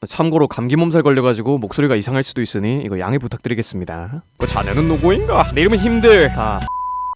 참고로 감기 몸살 걸려가지고 목소리가 이상할 수도 있으니 이거 양해 부탁드리겠습니다. 자네는 누구인가? 내 이름은 힘들.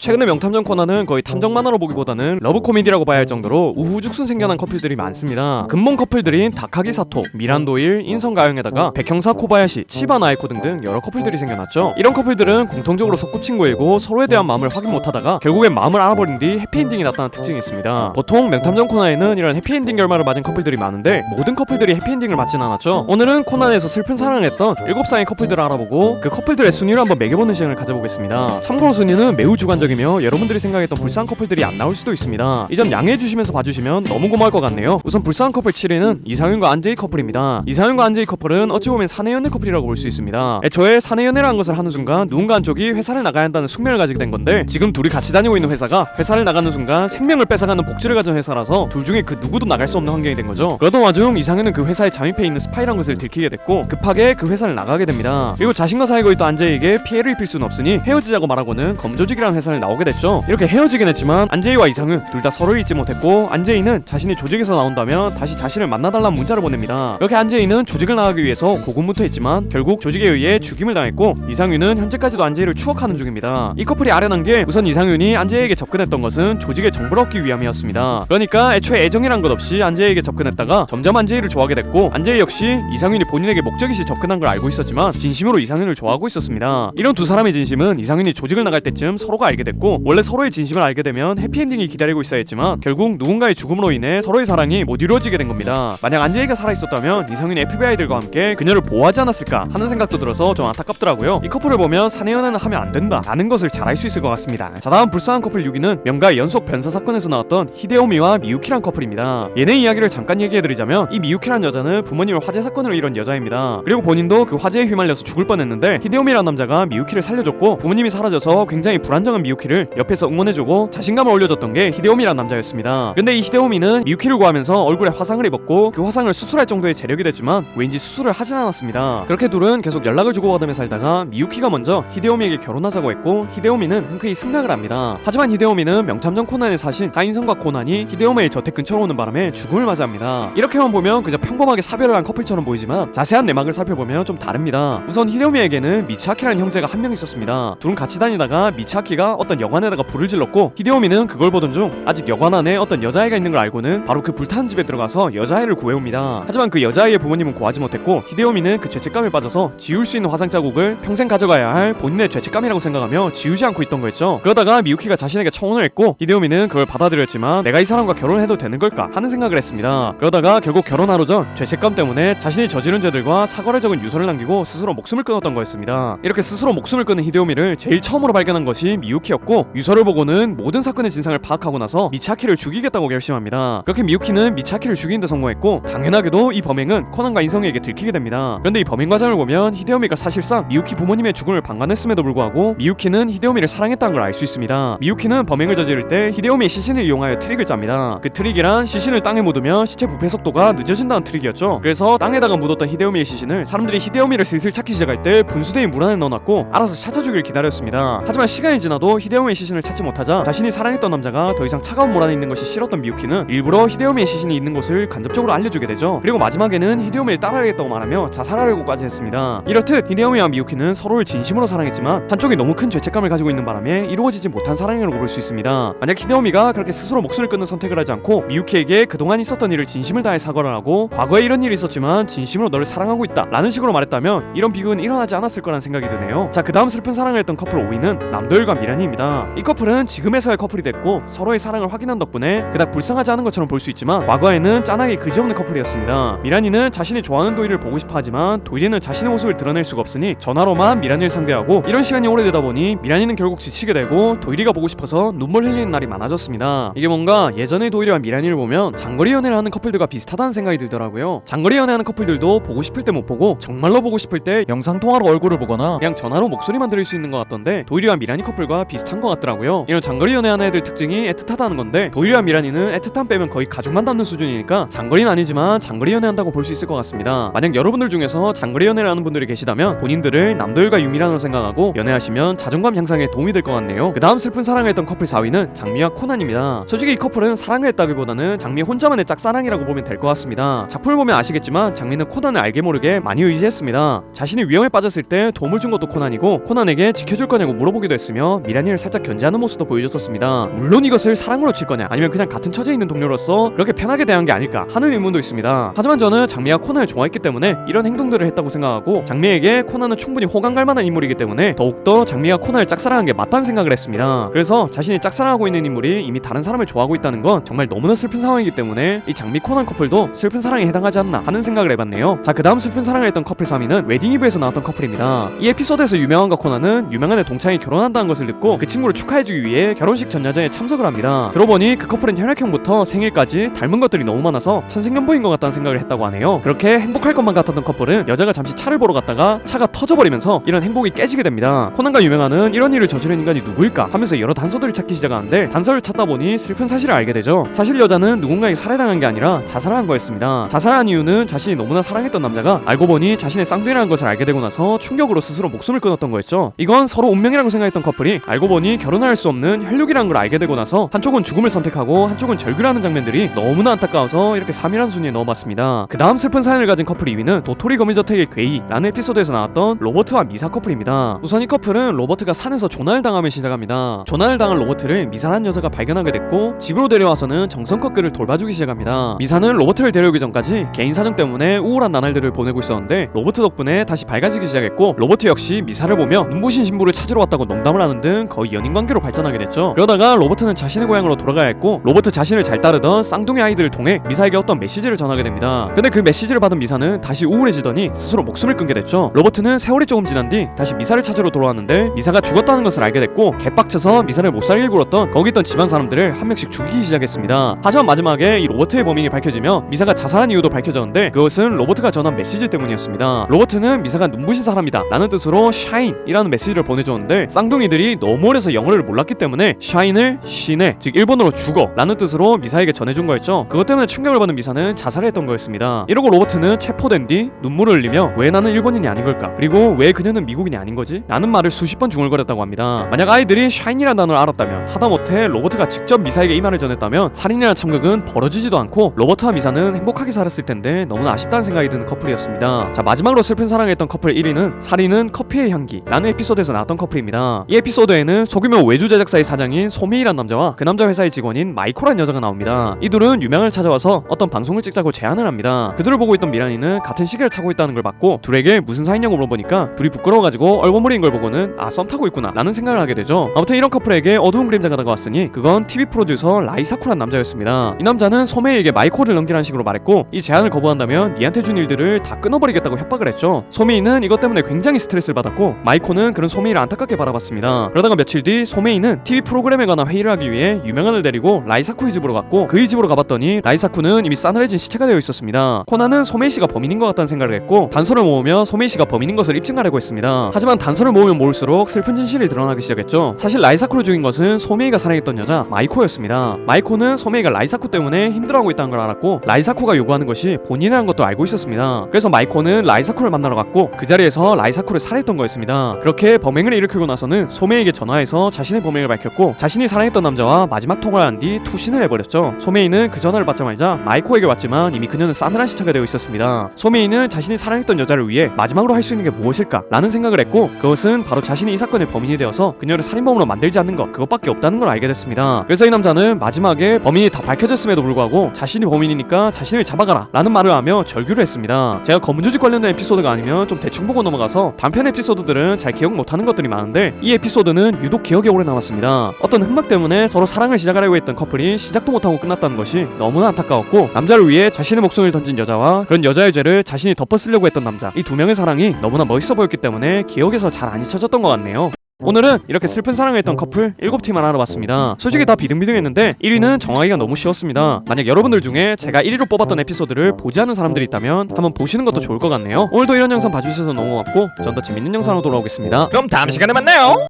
최근에 명탐정 코난은 거의 탐정 만화로 보기보다는 러브 코미디라고 봐야 할 정도로 우후죽순 생겨난 커플들이 많습니다. 근본 커플들인 다카기 사토, 미란 도일, 인성 가영에다가 백형사 코바야시, 치바 나에코 등등 여러 커플들이 생겨났죠. 이런 커플들은 공통적으로 소꿉친구이고 서로에 대한 마음을 확인 못하다가 결국엔 마음을 알아버린 뒤 해피엔딩이 났다는 특징이 있습니다. 보통 명탐정 코난에는 이런 해피엔딩 결말을 맞은 커플들이 많은데 모든 커플들이 해피엔딩을 맞진 않았죠. 오늘은 코난에서 슬픈 사랑을 했던 7쌍의 커플들을 알아보고 그 커플들의 순위를 한번 매겨보는 시간을 가져보겠습니다. 참고로 순위는 매우 주관적이며 여러분들이 생각했던 불쌍한 커플들이 안 나올 수도 있습니다. 이 점 양해해주시면서 봐주시면 너무 고마울 것 같네요. 우선 불쌍한 커플 7위는 이상윤과 안재희 커플입니다. 이상윤과 안재희 커플은 어찌 보면 사내연애 커플이라고 볼 수 있습니다. 애초에 사내연애라는 것을 하는 순간 누군가 한쪽이 회사를 나가야 한다는 숙명을 가지게 된 건데 지금 둘이 같이 다니고 있는 회사가 회사를 나가는 순간 생명을 뺏어가는 복지를 가진 회사라서 둘 중에 그 누구도 나갈 수 없는 환경이 된 거죠. 그러던 와중 이상윤은 그 회사에 잠입해 있는 스파이란 것을 들키게 됐고 급하게 그 회사를 나가게 됩니다. 그리고 자신과 살고 있던 안재희에게 피해를 입힐 수는 없으니 헤어지자고 말하고는 검조직이라는 회사를 나오게 됐죠. 이렇게 헤어지긴 했지만 안재희와 이상윤 둘 다 서로를 잊지 못했고 안재희는 자신이 조직에서 나온다면 다시 자신을 만나달라는 문자를 보냅니다. 이렇게 안재희는 조직을 나가기 위해서 고군분투했지만 결국 조직에 의해 죽임을 당했고 이상윤은 현재까지도 안재희를 추억하는 중입니다. 이 커플이 아련한 게 우선 이상윤이 안재희에게 접근했던 것은 조직의 정보를 얻기 위함이었습니다. 그러니까 애초에 애정이란 것 없이 안재희에게 접근했다가 점점 안재희를 좋아하게 됐고 안재희 역시 이상윤이 본인에게 목적이시 접근한 걸 알고 있었지만 진심으로 이상윤을 좋아하고 있었습니다. 이런 두 사람의 진심은 이상윤이 조직을 나갈 때쯤 서로가 알게 됐고 원래 서로의 진심을 알게 되면 해피엔딩이 기다리고 있어야 했지만 결국 누군가의 죽음으로 인해 서로의 사랑이 못 이루어지게 된 겁니다. 만약 안재희가 살아있었다면 이상윤이 FBI들과 함께 그녀를 보호하지 않았을까 하는 생각도 들어서 좀 안타깝더라고요. 이 커플을 보면 사내연애는 하면 안 된다 라는 것을 잘 알 수 있을 것 같습니다. 자, 다음 불쌍한 커플 6위는 명가의 연속 변사 사건에서 나왔던 히데오미와 미유키란 커플입니다. 얘네 이야기를 잠깐 얘기해드리자면 이 미유키란 여자는 부모님을 화재 사건으로 잃은 여자입니다. 그리고 본인도 그 화재에 휘말려서 죽을 뻔했는데 히데오미란 남자가 미유키를 살려줬고 부모님이 사라져서 굉장히 불안정한 미유키를 옆에서 응원해주고 자신감을 올려줬던 게 히데오미란 남자였습니다. 근데 이 히데오미는 미유키를 구하면서 얼굴에 화상을 입었고 그 화상을 수술할 정도의 재력이 됐지만 왠지 수술을 하진 않았습니다. 그렇게 둘은 계속 연락을 주고받으며 살다가 미유키가 먼저 히데오미에게 결혼하자고 했고 히데오미는 흔쾌히 승낙을 합니다. 하지만 히데오미는 명탐정 코난의 사신 하인성과 코난이 히데오미의 저택 근처로 오는 바람에 죽음을 맞이합니다. 이렇게만 보면 그저 평범하게 사별을 한 커플처럼 보이지만 자세한 내막을 살펴보면 좀 다릅니다. 우선 히데오미에게는 미치아키라는 형제가 한 명 있었습니다. 둘은 같이 다니다가 미치아키가 어떤 여관에다가 불을 질렀고 히데오미는 그걸 보던 중 아직 여관 안에 어떤 여자아이가 있는 걸 알고는 바로 그 불타는 집에 들어가서 여자아이를 구해옵니다. 하지만 그 여자아이의 부모님은 구하지 못했고 히데오미는 그 죄책감에 빠져서 지울 수 있는 화상 자국을 평생 가져가야 할 본인의 죄책감이라고 생각하며 지우지 않고 있던 거였죠. 그러다가 미유키가 자신에게 청혼을 했고 히데오미는 그걸 받아들였지만 내가 이 사람과 결혼해도 되는 걸까 하는 생각을 했습니다. 그러다가 결국 결혼 하루 전 죄책감 때문에 자신이 저지른 죄들과 사과를 적은 유서를 남기고 스스로 목숨을 끊었던 거였습니다. 이렇게 스스로 목숨을 끊은 히데오미를 제일 처음으로 발견한 것이 미유키였고 유서를 보고는 모든 사건의 진상을 파악하고 나서 미치아키를 죽이겠다고 결심합니다. 그렇게 미유키는 미치아키를 죽이는 데 성공했고 당연하게도 이 범행은 코난과 인성에게 들키게 됩니다. 그런데 이 범행 과정을 보면 히데오미가 사실상 미유키 부모님의 죽음을 방관했음에도 불구하고 미유키는 히데오미를 사랑했다는 걸 알 수 있습니다. 미유키는 범행을 저지를 때 히데오미의 시신을 이용하여 트릭을 짭니다. 그 트릭이란 시신을 땅에 묻으면 시체 부패 속도가 늦어진다는 트릭이었죠. 그래서 땅에다가 묻었던 히데오미의 시신을 사람들이 히데오미를 슬슬 찾기 시작할 때 분수대에 물 안에 넣어놨고 알아서 찾아주길 기다렸습니다. 하지만 시간이 지나도 히데오미의 시신을 찾지 못하자 자신이 사랑했던 남자가 더 이상 차가운 물 안에 있는 것이 싫었던 미유키는 일부러 히데오미의 시신이 있는 곳을 간접적으로 알려주게 되죠. 그리고 마지막에는 히데오미를 따라야겠다고 말하며 자살하려고까지 했습니다. 이렇듯 히데오미와 미유키는 서로를 진심으로 사랑했지만 한쪽이 너무 큰 죄책감을 가지고 있는 바람에 이루어지지 못한 사랑이라고 볼 수 있습니다. 만약 히데오미가 그렇게 스스로 목숨을 끊는 선택을 하지 않고 미유키에게 그동안 있었던 일을 진심을 다해 사과를 하고 과거에 이런 일이 있었지만 진심으로 너를 사랑하고 있다 라는 식으로 말했다면 이런 비극은 일어나지 않았을 거란 생각이 드네요. 자, 그 다음 슬픈 사랑을 했던 커플 5위는 남도일과 미란이입니다. 이 커플은 지금에서야 커플이 됐고 서로의 사랑을 확인한 덕분에 그닥 불쌍하지 않은 것처럼 볼 수 있지만 과거에는 짠하게 그지없는 커플이었습니다. 미란이는 자신이 좋아하는 도일을 보고 싶어 하지만 도일이는 자신의 모습을 드러낼 수가 없으니 전화로만 미란이를 상대하고 이런 시간이 오래되다 보니 미란이는 결국 지치게 되고 도일이가 보고 싶어서 눈물 흘리는 날이 많아졌습니다. 이게 뭔가 예전의 도일이와 미란이를 보면 장거리 연애를 하는 커플들과 비슷하다는 생각이 들더라고요. 장거리 연애하는 커플들도 보고 싶을 때 못 보고 정말로 보고 싶을 때 영상통화로 얼굴을 보거나 그냥 전화로 목소리만 들을 수 있는 것 같던데 도일이와 미란이 커플과 비슷한 것 같더라고요. 이런 장거리 연애하는 애들 특징이 애틋하다는 건데 도일이와 미란이는 애틋함 빼면 거의 가족만 닮는 수준이니까 장거리는 아니지만 장거리 연애한다고 볼 수 있을 것 같습니다. 만약 여러분들 중에서 장거리 연애를 하는 분들이 계시다면 본인들을 남도일과 유미란으로 생각하고 연애하시면 자존감 향상에 도움이 될 것 같네요. 그 다음 슬픈 사랑을 했던 커플 4위는 장미와 코난입니다. 솔직히 이 커플은 사랑을 했다기보다는 장미 혼자만의 짝사랑이라고 보면 될 것 같습니다. 작품을 보면 아시겠지만 장미는 코난을 알게 모르게 많이 의지했습니다. 자신이 위험에 빠졌을 때 도움을 준 것도 코난이고 코난에게 지켜줄 거냐고 물어보기도 했으며 미란이를 살짝 견제하는 모습도 보여줬었습니다. 물론 이것을 사랑으로 칠 거냐 아니면 그냥 같은 처지에 있는 동료로서 그렇게 편하게 대한 게 아닐까 하는 의문도 있습니다. 하지만 저는 장미가 코난을 좋아했기 때문에 이런 행동들을 했다고 생각하고 장미에게 코난은 충분히 호감 갈 만한 인물이기 때문에 더욱더 장미가 코난을 짝사랑한 게 맞다는 생각을 했습니다. 그래서 자신이 짝사랑하고 있는 인물이 이미 다른 사람을 좋아하고 있다는 건 정말 너무나 슬픈 상황이기 때문에 이 장미 코난 커플도 슬픈 사랑에 해당하지 않나 하는 생각을 해봤네요. 자, 그 다음 슬픈 사랑을 했던 커플 3위는 웨딩이브에서 나왔던 커플입니다. 이 에피소드에서 유명한과 코난은 유명한의 동창이 결혼한다는 것을 듣고 그 친구를 축하해주기 위해 결혼식 전야제에 참석을 합니다. 들어보니 그 커플은 혈액형부터 생일까지 닮은 것들이 너무 많아서 천생연분인 것 같다는 생각을 했다고 하네요. 그렇게 행복할 것만 같았던 커플은 여자가 잠시 차를 보러 갔다가 차가 터져버리면서 이런 행복이 깨지게 됩니다. 코난과 유명한은 이런 일을 저지른 인간이 누구일까 하면서 여러 단서들을 찾기 시작하는데 단서를 찾다 보니 슬픈 사실을 알게 되죠. 사실 여자는 누군가에게 살해당한 게 아니라 자살을 한 거였습니다. 자살한 이유는 자신이 너무나 사랑했던 남자가 알고 보니 자신의 쌍둥이라는 것을 알게 되고 나서 충격으로 스스로 목숨을 끊었던 거였죠. 이건 서로 운명이라고 생각했던 커플이 알고 보니 결혼할 수 없는 혈육이라는 걸 알게 되고 나서 한쪽은 죽음을 선택하고 한쪽은 절규를 하는 장면들이 너무나 안타까워서 이렇게 3위라는 순위에 넣어봤습니다. 그 다음 슬픈 사연을 가진 커플 2위는 도토리 거미저택의 괴이라는 에피소드에서 나왔던 로버트와 미사 커플입니다. 우선 이 커플은 로버트가 산에서 조난을 당하며 시작합니다. 조난을 당한 로버트를 미사라는 여자가 발견하게 됐고 집으로 데려와서는 정성껏 그를 돌봐주기 시작합니다. 미사는 로버트를 데려오기 전까지 개인 사정 때문에 우울한 나날들을 보내고 있었는데 로버트 덕분에 다시 밝아지기 시작했고 로버트 역시 미사를 보며 눈부신 신부를 찾으러 왔다고 농담을 하는 등 거의 연인관계로 발전하게 됐죠. 그러다가 로버트는 자신의 고향으로 돌아가야 했고 로버트 자신을 잘 따르던 쌍둥이 아이들을 통해 미사에게 어떤 메시지를 전하게 됩니다. 근데 그 메시지를 받은 미사는 다시 우울해지더니 스스로 목숨을 끊게 됐죠. 로버트는 세월이 조금 지난 뒤 다시 미사를 찾으러 돌아왔는데 미사가 죽었다는 것을 알게 됐고 개빡쳐서 미사를 못 살게 굴었던 거기 있던 집안 사람들을 한 명씩 죽이기 시작했습니다. 하지만 마지막에 이 로버트의 범인이 밝혀지며 미사가 자살한 이유도 밝혀졌는데 그것은 로버트가 전한 메시지 때문이었습니다. 로버트는 미사가 눈부신 사람이다 라는 뜻으로 샤인 이라는 메시지를 보내줬는데 쌍둥이들이 너무 어려서 영어를 몰랐기 때문에 샤인을 신의 즉 일본어로 죽어 라는 뜻으로 미사에게 전해준 거였죠. 그것 때문에 충격을 받은 미사는 자살을 했던 거였습니다. 이러고 로버트는 체포된 뒤 눈물을 흘리며 왜 나는 일본인이 아닌 걸까 그리고 왜 그녀는 미국인이 아닌 거지? 라는 말을 수십 번 중얼거렸다고 합니다. 만약 아이들이 샤인이라는 단어를 알았다면 하다못해 로버트가 직접 미사에게 이 말을 전했다면 살인이라는 참극은 벌어지지도 않고 로버트와 미사는 행복하게 살았을 텐데 너무나 아쉽다는 생각이 드는 커플이었습니다. 자, 마지막으로 슬픈 사랑을 했던 커플 1위는 살인은 커피의 향기 라는 에피소드에서 나왔던 커플입니다. 이 에피소드에는 소규모 외주 제작사의 사장인 소미이란 남자와 그 남자 회사의 직원인 마이코란 여자가 나옵니다. 이 둘은 유명을 찾아와서 어떤 방송을 찍자고 제안을 합니다. 그들을 보고 있던 미란이는 같은 시계를 차고 있다는 걸 받고 둘에게 무슨 사이냐고 물어보니까 둘이 부끄러워가지고 얼버무린 걸 보고는 아, 썸 타고 있구나 라는 생각을 하게 되죠. 아무튼 이런 커플에게 어두운 그림자가 다가왔으니 그건 TV 프로듀서 라이사쿠란 남자였습니다. 이 남자는 소메이에게 마이코를 넘기라는 식으로 말했고 이 제안을 거부한다면 니한테 준 일들을 다 끊어버리겠다고 협박을 했죠. 소메이는 이것 때문에 굉장히 스트레스를 받았고 마이코는 그런 소메이를 안타깝게 바라봤습니다. 그러다가 며칠 뒤 소메이는 TV 프로그램에 관한 회의를 하기 위해 유명한을 데리고 라이사쿠의 집으로 갔고 그의 집으로 가봤더니 라이사쿠는 이미 싸늘해진 시체가 되어 있었습니다. 코난은 소메이 씨가 범인인 것 같다는 생각을 했고 단서를 모으며 소메이 씨가 범인인 것을 입증하려고 했습니다. 하지만 단서를 모으면 모을수록 슬픈 진실이 드러나기 시작했죠. 사실 라이사쿠를 죽인 것은 소메이가 사랑했던 여자 마이코였습니다. 마이코는 소메이가 라이사쿠 때문에 힘들어하고 있다는 걸 알았고 라이사쿠가 요구하는 것이 본인이라는 것도 알고 있었습니다. 그래서 마이코는 라이사쿠를 만나러 갔고 그 자리에서 라이사쿠를 살해했던 거였습니다. 그렇게 범행을 일으키고 나서는 소메이에게 전화해서 자신의 범행을 밝혔고 자신이 사랑했던 남자와 마지막 통화를 한 뒤 투신을 해버렸죠. 소메이는 그 전화를 받자마자 마이코에게 왔지만 이미 그녀는 싸늘한 시체가 되어 있었습니다. 소메이는 자신이 사랑했던 여자를 위해 마지막으로 할 수 있는 게 무엇일까 라는 생각을 했고 그것은 바로 자신이 이 사건의 범인이 되어서 그녀를 살인범으로 만들지 않는 것 그것밖에 없다는 걸 알게 됐습니다. 그래서 이 남자는 마지막에 범인이 다 밝혀졌음에도 불구하고 자신이 범인이니까 자신을 잡아가라 라는 말을 하며 절규를 했습니다. 제가 검은조직 관련된 에피소드가 아니면 좀 대충 보고 넘어가서 단편 에피소드들은 잘 기억 못하는 것들이 많은데 이 에피소드는 유독 기억에 오래 남았습니다. 어떤 흑막 때문에 서로 사랑을 시작하려고 했던 커플이 시작도 못하고 끝났다는 것이 너무나 안타까웠고 남자를 위해 자신의 목숨을 던진 여자와 그런 여자의 죄를 자신이 덮어쓰려고 했던 남자 이 두 명의 사랑이 너무나 멋있어 보였기 때문에 기억에서 잘 안 잊혀졌던 것 같네요. 오늘은 이렇게 슬픈 사랑을 했던 커플 7팀만 알아봤습니다. 솔직히 다 비등비등했는데 1위는 정하기가 너무 쉬웠습니다. 만약 여러분들 중에 제가 1위로 뽑았던 에피소드를 보지 않은 사람들이 있다면 한번 보시는 것도 좋을 것 같네요. 오늘도 이런 영상 봐주셔서 너무 고맙고 전 더 재밌는 영상으로 돌아오겠습니다. 그럼 다음 시간에 만나요.